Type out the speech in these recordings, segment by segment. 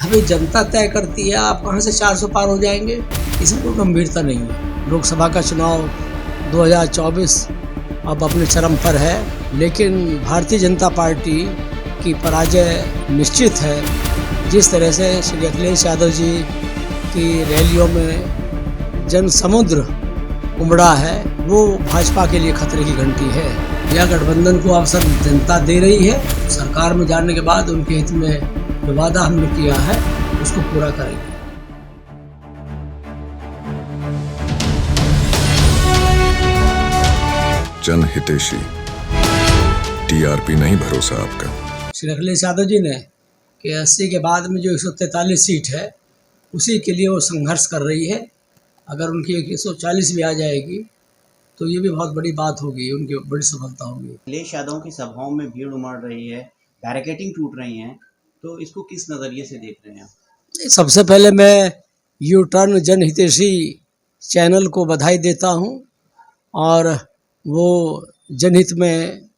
अभी जनता तय करती है आप कहाँ से 400 पार हो जाएंगे, इसमें कोई गंभीरता नहीं है। लोकसभा का चुनाव 2024 अब अपने चरम पर है, लेकिन भारतीय जनता पार्टी की पराजय निश्चित है। जिस तरह से श्री अखिलेश यादव जी की रैलियों में जन समुद्र उमड़ा है, वो भाजपा के लिए खतरे की घंटी है। यह गठबंधन को अवसर जनता दे रही है। सरकार में जाने के बाद उनके हित में जो वादा हमने किया है उसको पूरा करेंगे। जनहितैषी, टीआरपी नहीं भरोसा आपका। श्री अखिलेश यादव जी ने कि 80 के बाद में जो 143 सीट है उसी के लिए वो संघर्ष कर रही है। अगर उनकी 140 भी आ जाएगी तो ये भी बहुत बड़ी बात होगी, उनकी बड़ी सफलता होगी। अखिलेश यादव की सभाओं में भीड़ उमड़ रही है, बैरिकेडिंग टूट रही है, तो इसको किस नज़रिए से देख रहे हैं आप? सबसे पहले मैं यू टर्न जनहितैषी चैनल को बधाई देता हूं, और वो जनहित में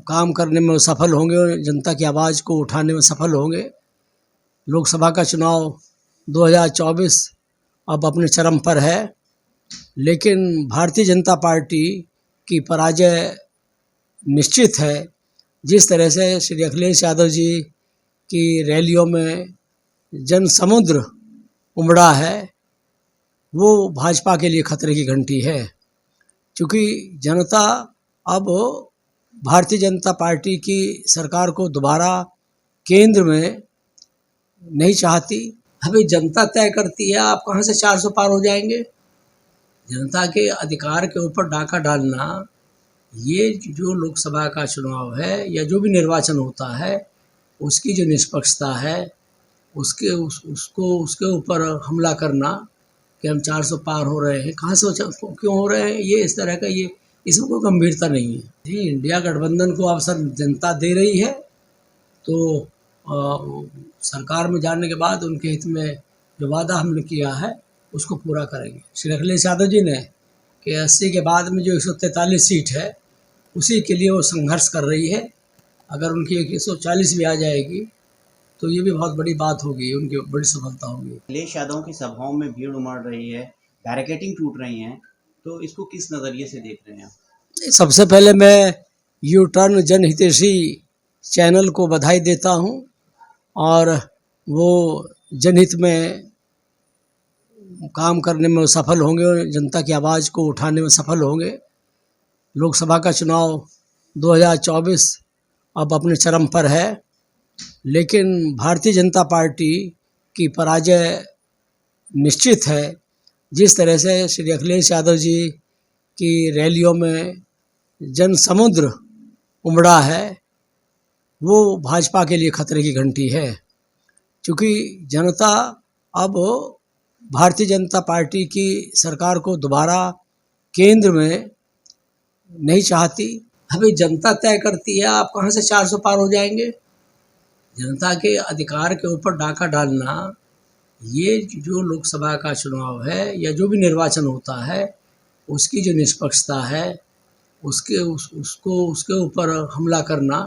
काम करने में सफल होंगे, जनता की आवाज़ को उठाने में सफल होंगे। लोकसभा का चुनाव 2024 अब अपने चरम पर है, लेकिन भारतीय जनता पार्टी की पराजय निश्चित है। जिस तरह से श्री अखिलेश यादव जी की रैलियों में जन समुद्र उमड़ा है, वो भाजपा के लिए खतरे की घंटी है। क्योंकि जनता अब भारतीय जनता पार्टी की सरकार को दोबारा केंद्र में नहीं चाहती। अभी जनता तय करती है आप कहाँ से 400 पार हो जाएंगे। जनता के अधिकार के ऊपर डाका डालना, ये जो लोकसभा का चुनाव है या जो भी निर्वाचन होता है उसकी जो निष्पक्षता है उसके ऊपर हमला करना कि हम 400 पार हो रहे हैं, कहाँ से क्यों हो रहे हैं, ये इस तरह का ये इसमें कोई गंभीरता नहीं है। जी, इंडिया गठबंधन को अवसर जनता दे रही है, तो सरकार में जाने के बाद उनके हित में जो वादा हमने किया है उसको पूरा करेंगे। श्री अखिलेश यादव जी ने कि 80 के बाद में जो 143 सीट है उसी के लिए वो संघर्ष कर रही है। अगर उनकी 140 भी आ जाएगी तो ये भी बहुत बड़ी बात होगी, उनकी बड़ी सफलता होगी। अखिलेश यादव की सभाओं में भीड़ उमड़ रही है, बैरिकेडिंग टूट रही है, तो इसको किस नज़रिए से देख रहे हैं आप? सबसे पहले मैं यू टर्न जनहितैषी चैनल को बधाई देता हूं, और वो जनहित में काम करने में सफल होंगे, जनता की आवाज़ को उठाने में सफल होंगे। लोकसभा का चुनाव 2024 अब अपने चरम पर है, लेकिन भारतीय जनता पार्टी की पराजय निश्चित है। जिस तरह से श्री अखिलेश यादव जी की रैलियों में जन समुद्र उमड़ा है, वो भाजपा के लिए खतरे की घंटी है। क्योंकि जनता अब भारतीय जनता पार्टी की सरकार को दोबारा केंद्र में नहीं चाहती। अभी जनता तय करती है आप कहाँ से 400 पार हो जाएंगे। जनता के अधिकार के ऊपर डाका डालना, ये जो लोकसभा का चुनाव है या जो भी निर्वाचन होता है उसकी जो निष्पक्षता है उसके ऊपर हमला करना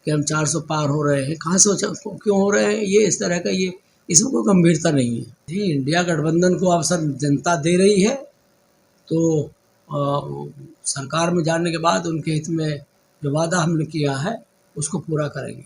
कि हम 400 पार हो रहे हैं, कहाँ से क्यों हो रहे हैं, ये इस तरह का ये इसमें कोई गंभीरता नहीं है। जी, इंडिया गठबंधन को अवसर जनता दे रही है, तो सरकार में जाने के बाद उनके हित में जो वादा हमने किया है उसको पूरा करेंगे।